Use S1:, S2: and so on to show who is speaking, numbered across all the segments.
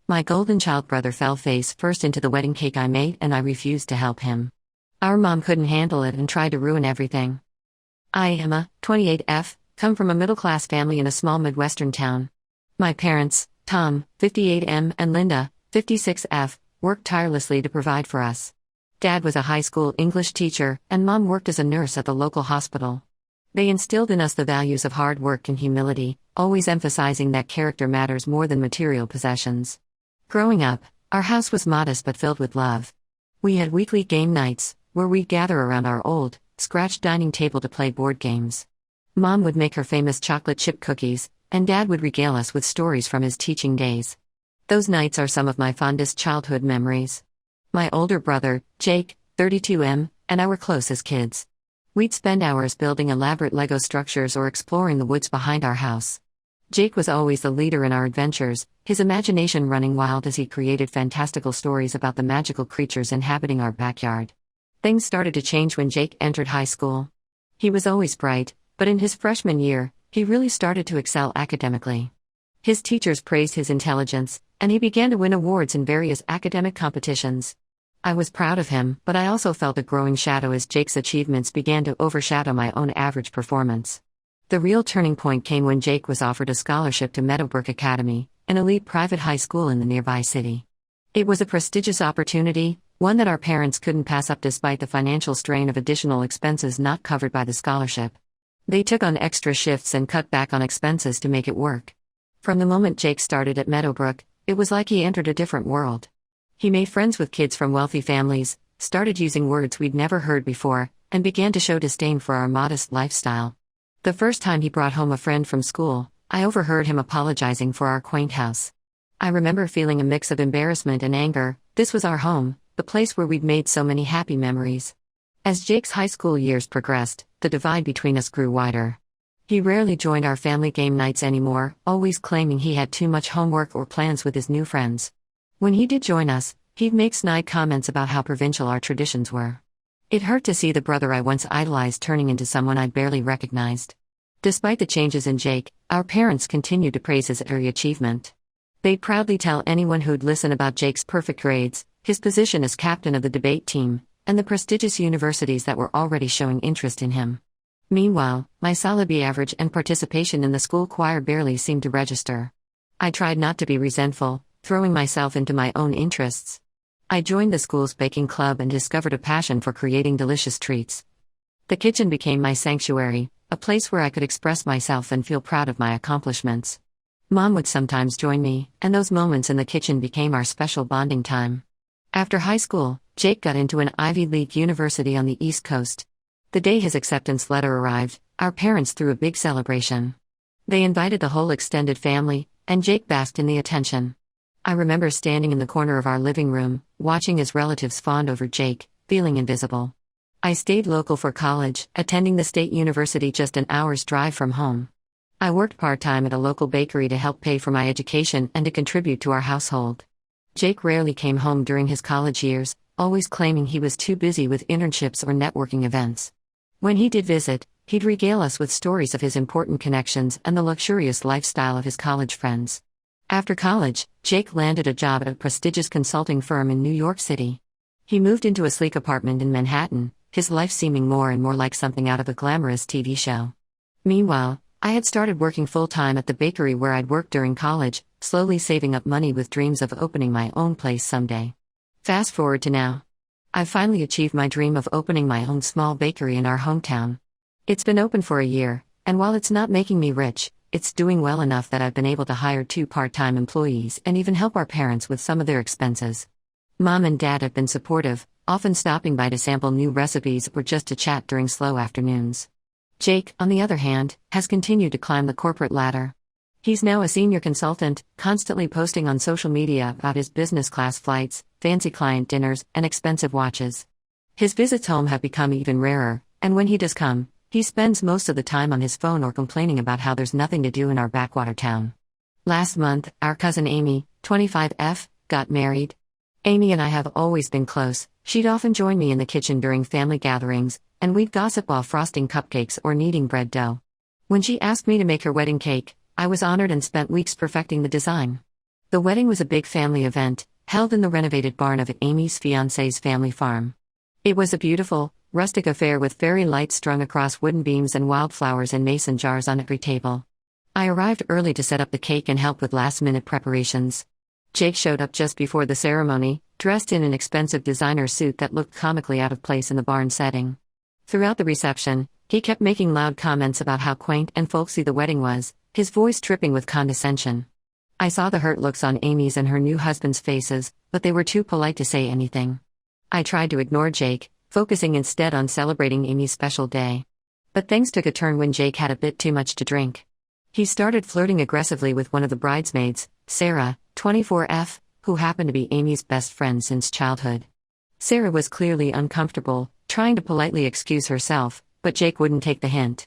S1: My golden child brother fell face first into the wedding cake I made, and I refused to help him. Our mom couldn't handle it and tried to ruin everything. I, Emma, 28F, come from a middle-class family in a small Midwestern town. My parents, Tom, 58M, and Linda, 56F, worked tirelessly to provide for us. Dad was a high school English teacher, and Mom worked as a nurse at the local hospital. They instilled in us the values of hard work and humility, always emphasizing that character matters more than material possessions. Growing up, our house was modest but filled with love. We had weekly game nights, where we'd gather around our old, scratched dining table to play board games. Mom would make her famous chocolate chip cookies, and Dad would regale us with stories from his teaching days. Those nights are some of my fondest childhood memories. My older brother, Jake, 32M, and I were close as kids. We'd spend hours building elaborate Lego structures or exploring the woods behind our house. Jake was always the leader in our adventures, his imagination running wild as he created fantastical stories about the magical creatures inhabiting our backyard. Things started to change when Jake entered high school. He was always bright, but in his freshman year, he really started to excel academically. His teachers praised his intelligence, and he began to win awards in various academic competitions. I was proud of him, but I also felt a growing shadow as Jake's achievements began to overshadow my own average performance. The real turning point came when Jake was offered a scholarship to Meadowbrook Academy, an elite private high school in the nearby city. It was a prestigious opportunity, one that our parents couldn't pass up despite the financial strain of additional expenses not covered by the scholarship. They took on extra shifts and cut back on expenses to make it work. From the moment Jake started at Meadowbrook, it was like he entered a different world. He made friends with kids from wealthy families, started using words we'd never heard before, and began to show disdain for our modest lifestyle. The first time he brought home a friend from school, I overheard him apologizing for our quaint house. I remember feeling a mix of embarrassment and anger. This was our home, the place where we'd made so many happy memories. As Jake's high school years progressed, the divide between us grew wider. He rarely joined our family game nights anymore, always claiming he had too much homework or plans with his new friends. When he did join us, he'd make snide comments about how provincial our traditions were. It hurt to see the brother I once idolized turning into someone I barely recognized. Despite the changes in Jake, our parents continued to praise his every achievement. They'd proudly tell anyone who'd listen about Jake's perfect grades, his position as captain of the debate team, and the prestigious universities that were already showing interest in him. Meanwhile, my solid B average and participation in the school choir barely seemed to register. I tried not to be resentful, throwing myself into my own interests. I joined the school's baking club and discovered a passion for creating delicious treats. The kitchen became my sanctuary, a place where I could express myself and feel proud of my accomplishments. Mom would sometimes join me, and those moments in the kitchen became our special bonding time. After high school, Jake got into an Ivy League university on the East Coast. The day his acceptance letter arrived, our parents threw a big celebration. They invited the whole extended family, and Jake basked in the attention. I remember standing in the corner of our living room, watching his relatives fawn over Jake, feeling invisible. I stayed local for college, attending the state university just an hour's drive from home. I worked part-time at a local bakery to help pay for my education and to contribute to our household. Jake rarely came home during his college years, always claiming he was too busy with internships or networking events. When he did visit, he'd regale us with stories of his important connections and the luxurious lifestyle of his college friends. After college, Jake landed a job at a prestigious consulting firm in New York City. He moved into a sleek apartment in Manhattan, his life seeming more and more like something out of a glamorous TV show. Meanwhile, I had started working full-time at the bakery where I'd worked during college, slowly saving up money with dreams of opening my own place someday. Fast forward to now. I've finally achieved my dream of opening my own small bakery in our hometown. It's been open for a year, and while it's not making me rich, it's doing well enough that I've been able to hire 2 part-time employees and even help our parents with some of their expenses. Mom and Dad have been supportive, often stopping by to sample new recipes or just to chat during slow afternoons. Jake, on the other hand, has continued to climb the corporate ladder. He's now a senior consultant, constantly posting on social media about his business-class flights, fancy client dinners, and expensive watches. His visits home have become even rarer, and when he does come, he spends most of the time on his phone or complaining about how there's nothing to do in our backwater town. Last month, our cousin Amy, 25F, got married. Amy and I have always been close. She'd often join me in the kitchen during family gatherings, and we'd gossip while frosting cupcakes or kneading bread dough. When she asked me to make her wedding cake, I was honored and spent weeks perfecting the design. The wedding was a big family event, held in the renovated barn of Amy's fiancé's family farm. It was a beautiful, rustic affair with fairy lights strung across wooden beams and wildflowers in mason jars on every table. I arrived early to set up the cake and help with last-minute preparations. Jake showed up just before the ceremony, dressed in an expensive designer suit that looked comically out of place in the barn setting. Throughout the reception, he kept making loud comments about how quaint and folksy the wedding was, his voice dripping with condescension. I saw the hurt looks on Amy's and her new husband's faces, but they were too polite to say anything. I tried to ignore Jake, focusing instead on celebrating Amy's special day. But things took a turn when Jake had a bit too much to drink. He started flirting aggressively with one of the bridesmaids, Sarah, 24F, who happened to be Amy's best friend since childhood. Sarah was clearly uncomfortable, trying to politely excuse herself, but Jake wouldn't take the hint.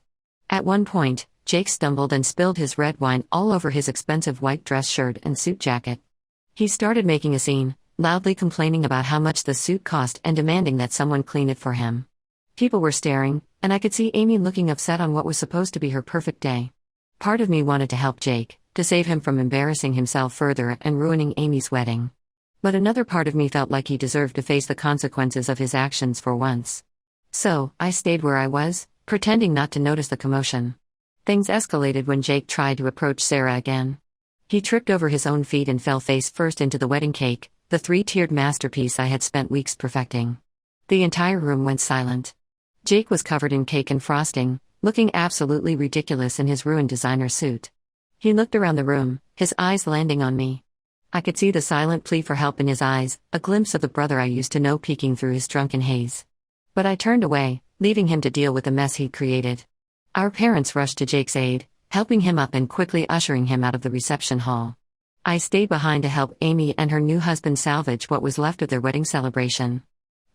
S1: At one point, Jake stumbled and spilled his red wine all over his expensive white dress shirt and suit jacket. He started making a scene, loudly complaining about how much the suit cost and demanding that someone clean it for him. People were staring, and I could see Amy looking upset on what was supposed to be her perfect day. Part of me wanted to help Jake, to save him from embarrassing himself further and ruining Amy's wedding. But another part of me felt like he deserved to face the consequences of his actions for once. So, I stayed where I was, pretending not to notice the commotion. Things escalated when Jake tried to approach Sarah again. He tripped over his own feet and fell face first into the wedding cake, the three-tiered masterpiece I had spent weeks perfecting. The entire room went silent. Jake was covered in cake and frosting, looking absolutely ridiculous in his ruined designer suit. He looked around the room, his eyes landing on me. I could see the silent plea for help in his eyes, a glimpse of the brother I used to know peeking through his drunken haze. But I turned away, leaving him to deal with the mess he'd created. Our parents rushed to Jake's aid, helping him up and quickly ushering him out of the reception hall. I stayed behind to help Amy and her new husband salvage what was left of their wedding celebration.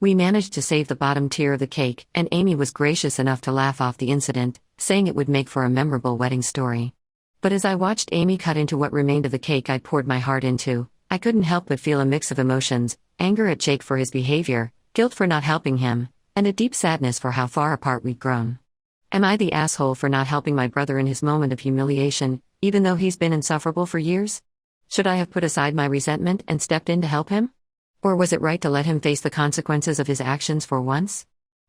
S1: We managed to save the bottom tier of the cake, and Amy was gracious enough to laugh off the incident, saying it would make for a memorable wedding story. But as I watched Amy cut into what remained of the cake I'd poured my heart into, I couldn't help but feel a mix of emotions: anger at Jake for his behavior, guilt for not helping him, and a deep sadness for how far apart we'd grown. Am I the asshole for not helping my brother in his moment of humiliation, even though he's been insufferable for years? Should I have put aside my resentment and stepped in to help him? Or was it right to let him face the consequences of his actions for once?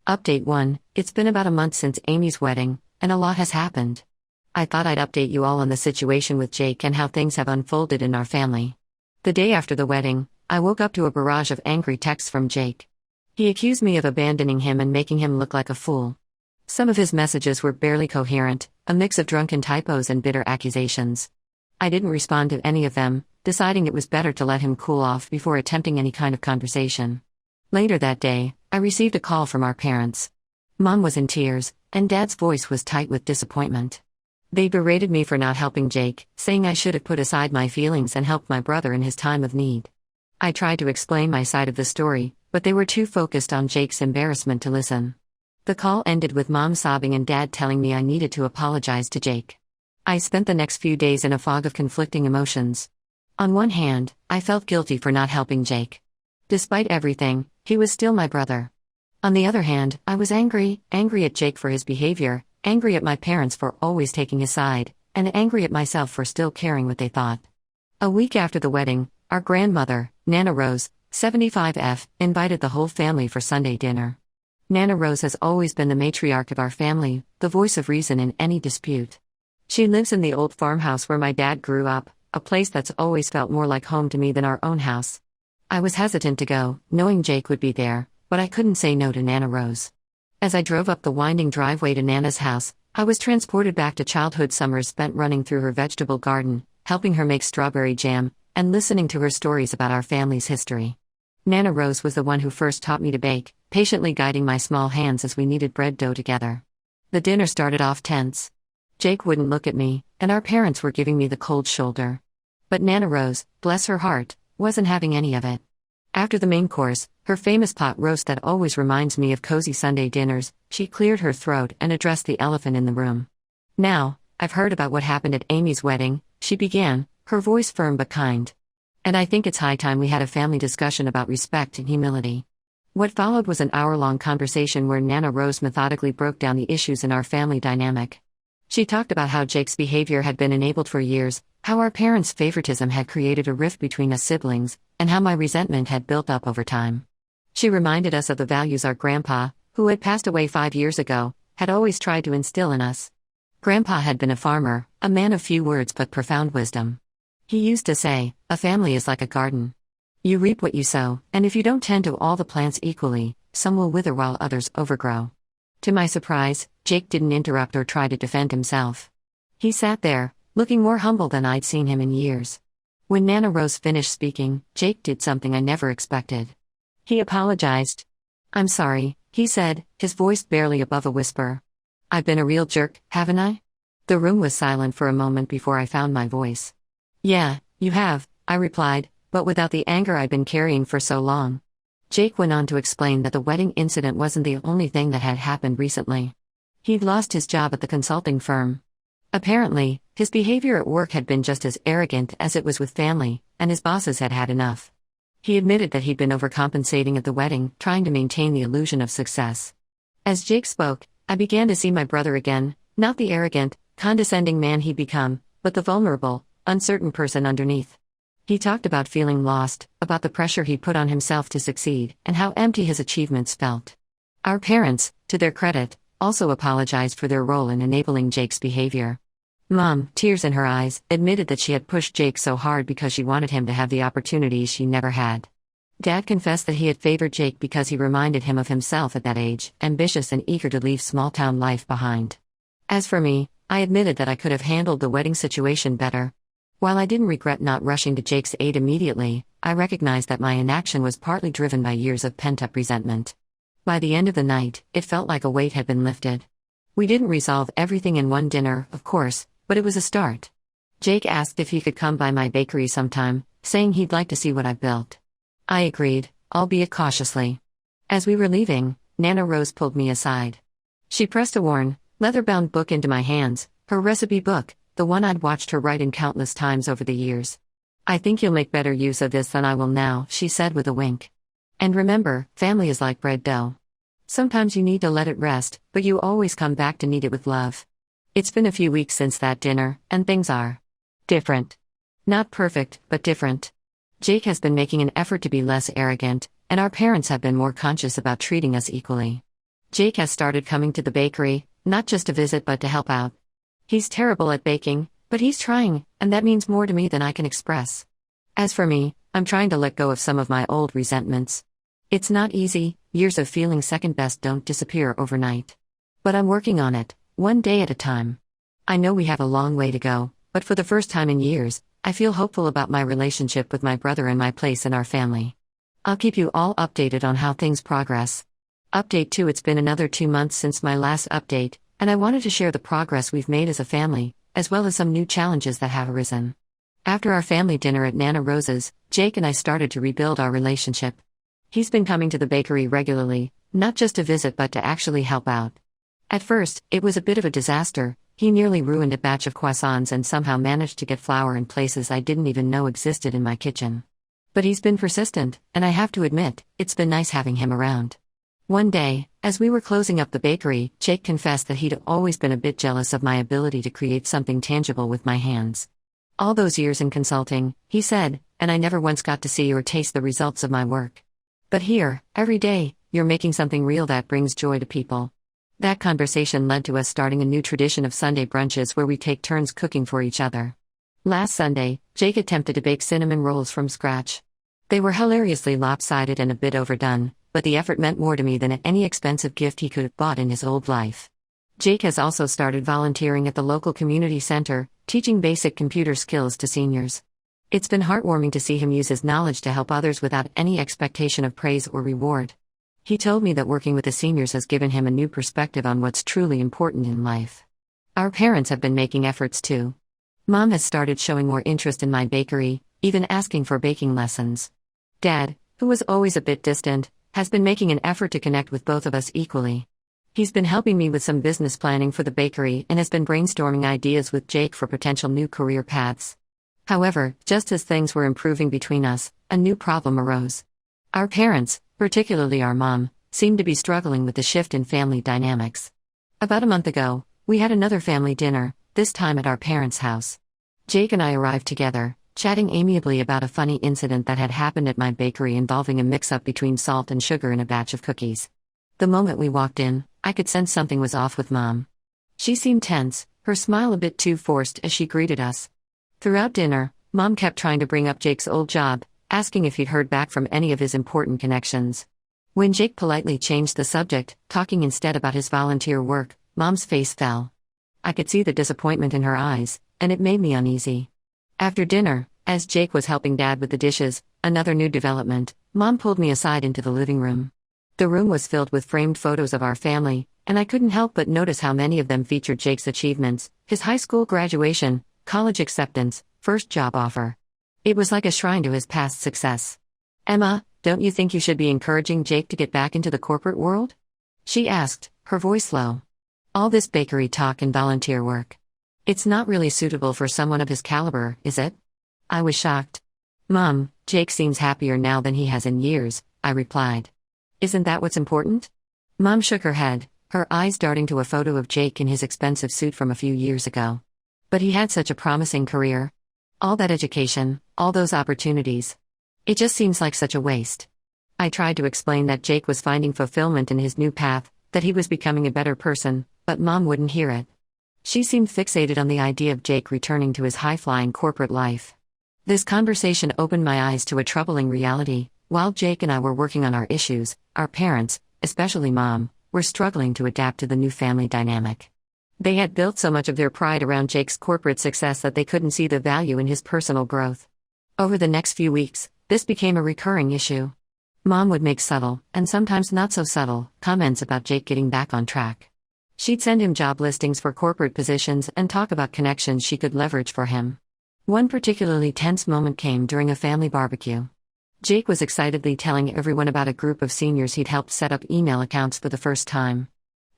S1: Update 1: It's been about a month since Amy's wedding, and a lot has happened. I thought I'd update you all on the situation with Jake and how things have unfolded in our family. The day after the wedding, I woke up to a barrage of angry texts from Jake. He accused me of abandoning him and making him look like a fool. Some of his messages were barely coherent, a mix of drunken typos and bitter accusations. I didn't respond to any of them, deciding it was better to let him cool off before attempting any kind of conversation. Later that day, I received a call from our parents. Mom was in tears, and Dad's voice was tight with disappointment. They berated me for not helping Jake, saying I should have put aside my feelings and helped my brother in his time of need. I tried to explain my side of the story, but they were too focused on Jake's embarrassment to listen. The call ended with Mom sobbing and Dad telling me I needed to apologize to Jake. I spent the next few days in a fog of conflicting emotions. On one hand, I felt guilty for not helping Jake. Despite everything, he was still my brother. On the other hand, I was angry at Jake for his behavior, angry at my parents for always taking his side, and angry at myself for still caring what they thought. A week after the wedding, our grandmother, Nana Rose, 75F, invited the whole family for Sunday dinner. Nana Rose has always been the matriarch of our family, the voice of reason in any dispute. She lives in the old farmhouse where my dad grew up, a place that's always felt more like home to me than our own house. I was hesitant to go, knowing Jake would be there, but I couldn't say no to Nana Rose. As I drove up the winding driveway to Nana's house, I was transported back to childhood summers spent running through her vegetable garden, helping her make strawberry jam, and listening to her stories about our family's history. Nana Rose was the one who first taught me to bake, patiently guiding my small hands as we kneaded bread dough together. The dinner started off tense. Jake wouldn't look at me, and our parents were giving me the cold shoulder. But Nana Rose, bless her heart, wasn't having any of it. After the main course, her famous pot roast that always reminds me of cozy Sunday dinners, she cleared her throat and addressed the elephant in the room. "Now, I've heard about what happened at Amy's wedding," she began, her voice firm but kind. "And I think it's high time we had a family discussion about respect and humility." What followed was an hour-long conversation where Nana Rose methodically broke down the issues in our family dynamic. She talked about how Jake's behavior had been enabled for years, how our parents' favoritism had created a rift between us siblings, and how my resentment had built up over time. She reminded us of the values our grandpa, who had passed away 5 years ago, had always tried to instill in us. Grandpa had been a farmer, a man of few words but profound wisdom. He used to say, "A family is like a garden. You reap what you sow, and if you don't tend to all the plants equally, some will wither while others overgrow." To my surprise, Jake didn't interrupt or try to defend himself. He sat there, looking more humble than I'd seen him in years. When Nana Rose finished speaking, Jake did something I never expected. He apologized. "I'm sorry," he said, his voice barely above a whisper. "I've been a real jerk, haven't I?" The room was silent for a moment before I found my voice. "Yeah, you have," I replied, but without the anger I'd been carrying for so long. Jake went on to explain that the wedding incident wasn't the only thing that had happened recently. He'd lost his job at the consulting firm. Apparently, his behavior at work had been just as arrogant as it was with family, and his bosses had had enough. He admitted that he'd been overcompensating at the wedding, trying to maintain the illusion of success. As Jake spoke, I began to see my brother again, not the arrogant, condescending man he'd become, but the vulnerable, uncertain person underneath. He talked about feeling lost, about the pressure he'd put on himself to succeed, and how empty his achievements felt. Our parents, to their credit, also apologized for their role in enabling Jake's behavior. Mom, tears in her eyes, admitted that she had pushed Jake so hard because she wanted him to have the opportunities she never had. Dad confessed that he had favored Jake because he reminded him of himself at that age, ambitious and eager to leave small-town life behind. As for me, I admitted that I could have handled the wedding situation better. While I didn't regret not rushing to Jake's aid immediately, I recognized that my inaction was partly driven by years of pent-up resentment. By the end of the night, it felt like a weight had been lifted. We didn't resolve everything in one dinner, of course, but it was a start. Jake asked if he could come by my bakery sometime, saying he'd like to see what I've built. I agreed, albeit cautiously. As we were leaving, Nana Rose pulled me aside. She pressed a worn, leather-bound book into my hands, her recipe book, the one I'd watched her write in countless times over the years. "I think you'll make better use of this than I will now," she said with a wink. "And remember, family is like bread dough. Sometimes you need to let it rest, but you always come back to knead it with love." It's been a few weeks since that dinner, and things are different. Not perfect, but different. Jake has been making an effort to be less arrogant, and our parents have been more conscious about treating us equally. Jake has started coming to the bakery, not just to visit but to help out. He's terrible at baking, but he's trying, and that means more to me than I can express. As for me, I'm trying to let go of some of my old resentments. It's not easy, years of feeling second best don't disappear overnight. But I'm working on it, one day at a time. I know we have a long way to go, but for the first time in years, I feel hopeful about my relationship with my brother and my place in our family. I'll keep you all updated on how things progress. Update 2: It's been another 2 months since my last update, and I wanted to share the progress we've made as a family, as well as some new challenges that have arisen. After our family dinner at Nana Rose's, Jake and I started to rebuild our relationship. He's been coming to the bakery regularly, not just to visit but to actually help out. At first, it was a bit of a disaster. He nearly ruined a batch of croissants and somehow managed to get flour in places I didn't even know existed in my kitchen. But he's been persistent, and I have to admit, it's been nice having him around. One day, as we were closing up the bakery, Jake confessed that he'd always been a bit jealous of my ability to create something tangible with my hands. "All those years in consulting," he said, "and I never once got to see or taste the results of my work. But here, every day, you're making something real that brings joy to people." That conversation led to us starting a new tradition of Sunday brunches where we take turns cooking for each other. Last Sunday, Jake attempted to bake cinnamon rolls from scratch. They were hilariously lopsided and a bit overdone, but the effort meant more to me than any expensive gift he could have bought in his old life. Jake has also started volunteering at the local community center, teaching basic computer skills to seniors. It's been heartwarming to see him use his knowledge to help others without any expectation of praise or reward. He told me that working with the seniors has given him a new perspective on what's truly important in life. Our parents have been making efforts too. Mom has started showing more interest in my bakery, even asking for baking lessons. Dad, who was always a bit distant, has been making an effort to connect with both of us equally. He's been helping me with some business planning for the bakery and has been brainstorming ideas with Jake for potential new career paths. However, just as things were improving between us, a new problem arose. Our parents, particularly our mom, seemed to be struggling with the shift in family dynamics. About a month ago, We had another family dinner, this time at our parents' house. Jake and I arrived together, chatting amiably about a funny incident that had happened at my bakery involving a mix-up between salt and sugar in a batch of cookies. The moment we walked in, I could sense something was off with Mom. She seemed tense, her smile a bit too forced as she greeted us. Throughout dinner, Mom kept trying to bring up Jake's old job, asking if he'd heard back from any of his important connections. When Jake politely changed the subject, talking instead about his volunteer work, Mom's face fell. I could see the disappointment in her eyes, and it made me uneasy. After dinner, as Jake was helping Dad with the dishes, another new development, Mom pulled me aside into the living room. The room was filled with framed photos of our family, and I couldn't help but notice how many of them featured Jake's achievements, his high school graduation, college acceptance, first job offer. It was like a shrine to his past success. "Emma, don't you think you should be encouraging Jake to get back into the corporate world?" she asked, her voice low. "All this bakery talk and volunteer work. It's not really suitable for someone of his caliber, is it?" I was shocked. "Mom, Jake seems happier now than he has in years," I replied. "Isn't that what's important?" Mom shook her head, her eyes darting to a photo of Jake in his expensive suit from a few years ago. "But he had such a promising career. All that education, all those opportunities. It just seems like such a waste." I tried to explain that Jake was finding fulfillment in his new path, that he was becoming a better person, but Mom wouldn't hear it. She seemed fixated on the idea of Jake returning to his high-flying corporate life. This conversation opened my eyes to a troubling reality. While Jake and I were working on our issues, our parents, especially Mom, were struggling to adapt to the new family dynamic. They had built so much of their pride around Jake's corporate success that they couldn't see the value in his personal growth. Over the next few weeks, this became a recurring issue. Mom would make subtle, and sometimes not so subtle, comments about Jake getting back on track. She'd send him job listings for corporate positions and talk about connections she could leverage for him. One particularly tense moment came during a family barbecue. Jake was excitedly telling everyone about a group of seniors he'd helped set up email accounts for the first time.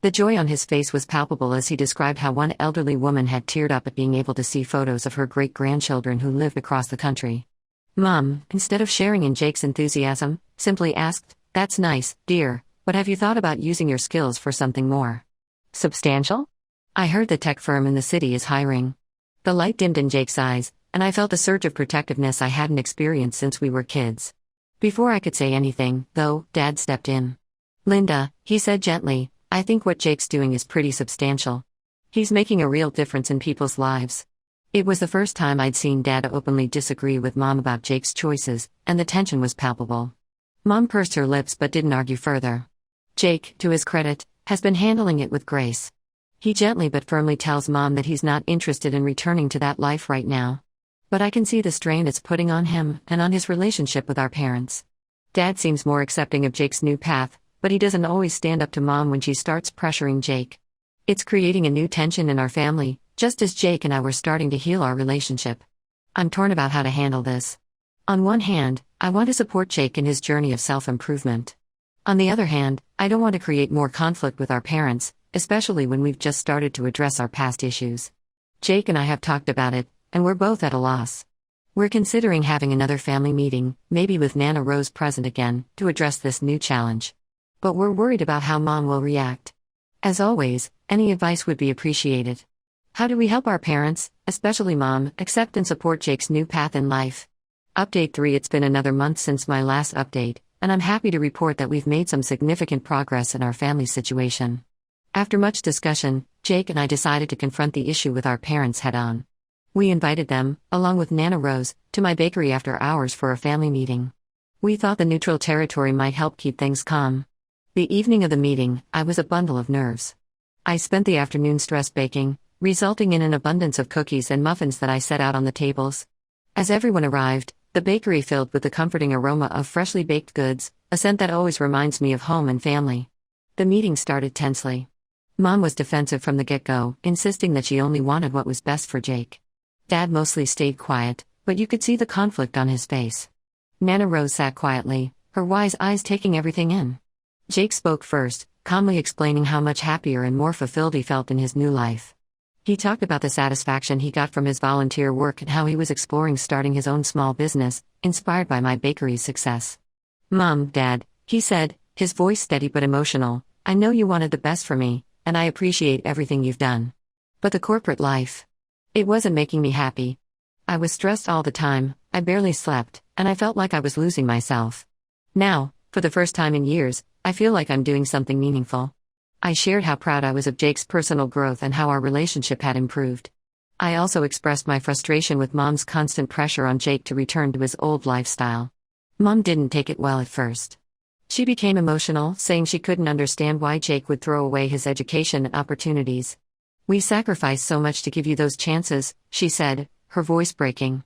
S1: The joy on his face was palpable as he described how one elderly woman had teared up at being able to see photos of her great-grandchildren who lived across the country. Mom, instead of sharing in Jake's enthusiasm, simply asked, "That's nice, dear, but have you thought about using your skills for something more substantial? I heard the tech firm in the city is hiring." The light dimmed in Jake's eyes, and I felt a surge of protectiveness I hadn't experienced since we were kids. Before I could say anything, though, Dad stepped in. "Linda," he said gently, "I think what Jake's doing is pretty substantial. He's making a real difference in people's lives." It was the first time I'd seen Dad openly disagree with Mom about Jake's choices, and the tension was palpable. Mom pursed her lips but didn't argue further. Jake, to his credit, has been handling it with grace. He gently but firmly tells Mom that he's not interested in returning to that life right now. But I can see the strain it's putting on him and on his relationship with our parents. Dad seems more accepting of Jake's new path, but he doesn't always stand up to Mom when she starts pressuring Jake. It's creating a new tension in our family, just as Jake and I were starting to heal our relationship. I'm torn about how to handle this. On one hand, I want to support Jake in his journey of self-improvement. On the other hand, I don't want to create more conflict with our parents, especially when we've just started to address our past issues. Jake and I have talked about it, and we're both at a loss. We're considering having another family meeting, maybe with Nana Rose present again, to address this new challenge. But we're worried about how Mom will react. As always, any advice would be appreciated. How do we help our parents, especially Mom, accept and support Jake's new path in life? Update 3. It's been another month since my last update, and I'm happy to report that we've made some significant progress in our family situation. After much discussion, Jake and I decided to confront the issue with our parents head-on. We invited them, along with Nana Rose, to my bakery after hours for a family meeting. We thought the neutral territory might help keep things calm. The evening of the meeting, I was a bundle of nerves. I spent the afternoon stress baking, resulting in an abundance of cookies and muffins that I set out on the tables. As everyone arrived, the bakery filled with the comforting aroma of freshly baked goods, a scent that always reminds me of home and family. The meeting started tensely. Mom was defensive from the get-go, insisting that she only wanted what was best for Jake. Dad mostly stayed quiet, but you could see the conflict on his face. Nana Rose sat quietly, her wise eyes taking everything in. Jake spoke first, calmly explaining how much happier and more fulfilled he felt in his new life. He talked about the satisfaction he got from his volunteer work and how he was exploring starting his own small business, inspired by my bakery's success. "Mom, Dad," he said, his voice steady but emotional, "I know you wanted the best for me, and I appreciate everything you've done. But the corporate life, it wasn't making me happy. I was stressed all the time, I barely slept, and I felt like I was losing myself. Now, for the first time in years, I feel like I'm doing something meaningful. I shared how proud I was of Jake's personal growth and how our relationship had improved. I also expressed my frustration with Mom's constant pressure on Jake to return to his old lifestyle. Mom didn't take it well at first. She became emotional, saying she couldn't understand why Jake would throw away his education and opportunities. "We sacrificed so much to give you those chances," she said, her voice breaking.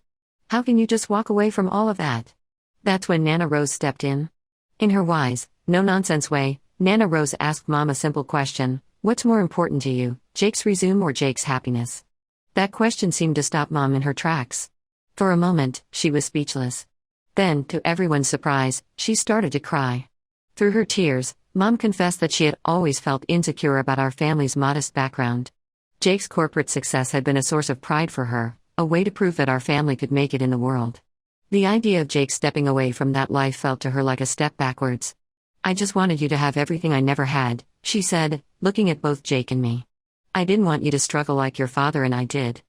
S1: "How can you just walk away from all of that?" That's when Nana Rose stepped in. In her wise, no-nonsense way, Nana Rose asked Mom a simple question: "What's more important to you, Jake's resume or Jake's happiness?" That question seemed to stop Mom in her tracks. For a moment, she was speechless. Then, to everyone's surprise, she started to cry. Through her tears, Mom confessed that she had always felt insecure about our family's modest background. Jake's corporate success had been a source of pride for her, a way to prove that our family could make it in the world. The idea of Jake stepping away from that life felt to her like a step backwards. "I just wanted you to have everything I never had," she said, looking at both Jake and me. "I didn't want you to struggle like your father and I did."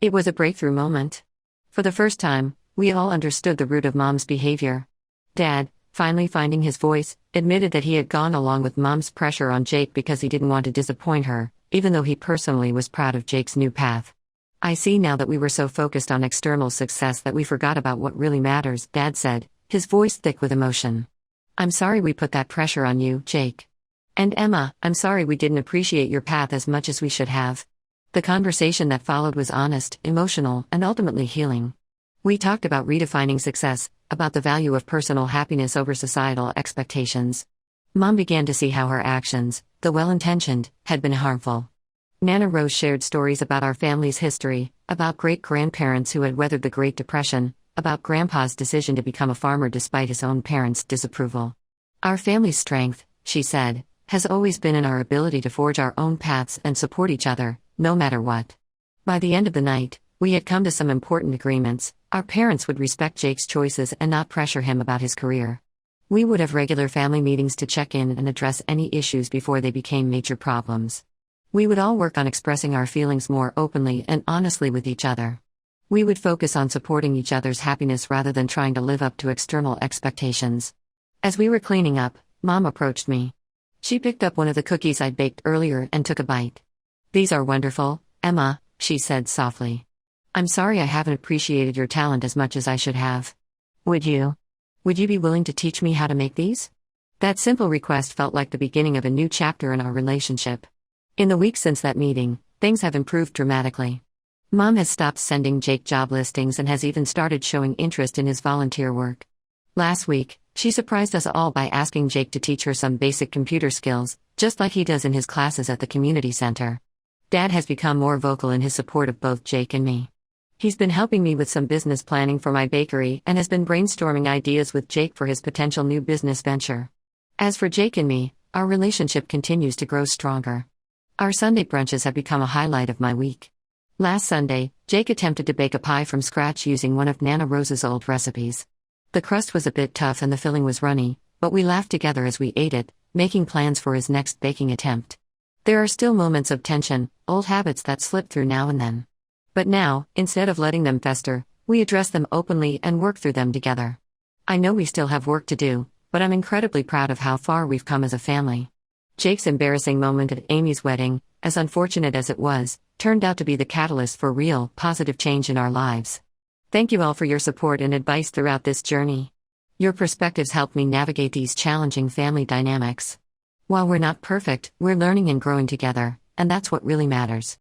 S1: It was a breakthrough moment. For the first time, we all understood the root of Mom's behavior. Dad, finally finding his voice, admitted that he had gone along with Mom's pressure on Jake because he didn't want to disappoint her, even though he personally was proud of Jake's new path. "I see now that we were so focused on external success that we forgot about what really matters," Dad said, his voice thick with emotion. "I'm sorry we put that pressure on you, Jake. And Emma, I'm sorry we didn't appreciate your path as much as we should have." The conversation that followed was honest, emotional, and ultimately healing. We talked about redefining success, about the value of personal happiness over societal expectations. Mom began to see how her actions, though well-intentioned, had been harmful. Nana Rose shared stories about our family's history, about great-grandparents who had weathered the Great Depression, about Grandpa's decision to become a farmer despite his own parents' disapproval. "Our family's strength," she said, "has always been in our ability to forge our own paths and support each other, no matter what." By the end of the night, we had come to some important agreements. Our parents would respect Jake's choices and not pressure him about his career. We would have regular family meetings to check in and address any issues before they became major problems. We would all work on expressing our feelings more openly and honestly with each other. We would focus on supporting each other's happiness rather than trying to live up to external expectations. As we were cleaning up, Mom approached me. She picked up one of the cookies I'd baked earlier and took a bite. "These are wonderful, Emma," she said softly. "I'm sorry I haven't appreciated your talent as much as I should have. Would you be willing to teach me how to make these?" That simple request felt like the beginning of a new chapter in our relationship. In the weeks since that meeting, things have improved dramatically. Mom has stopped sending Jake job listings and has even started showing interest in his volunteer work. Last week, she surprised us all by asking Jake to teach her some basic computer skills, just like he does in his classes at the community center. Dad has become more vocal in his support of both Jake and me. He's been helping me with some business planning for my bakery and has been brainstorming ideas with Jake for his potential new business venture. As for Jake and me, our relationship continues to grow stronger. Our Sunday brunches have become a highlight of my week. Last Sunday, Jake attempted to bake a pie from scratch using one of Nana Rose's old recipes. The crust was a bit tough and the filling was runny, but we laughed together as we ate it, making plans for his next baking attempt. There are still moments of tension, old habits that slip through now and then. But now, instead of letting them fester, we address them openly and work through them together. I know we still have work to do, but I'm incredibly proud of how far we've come as a family. Jake's embarrassing moment at Amy's wedding, as unfortunate as it was, turned out to be the catalyst for real, positive change in our lives. Thank you all for your support and advice throughout this journey. Your perspectives help me navigate these challenging family dynamics. While we're not perfect, we're learning and growing together, and that's what really matters.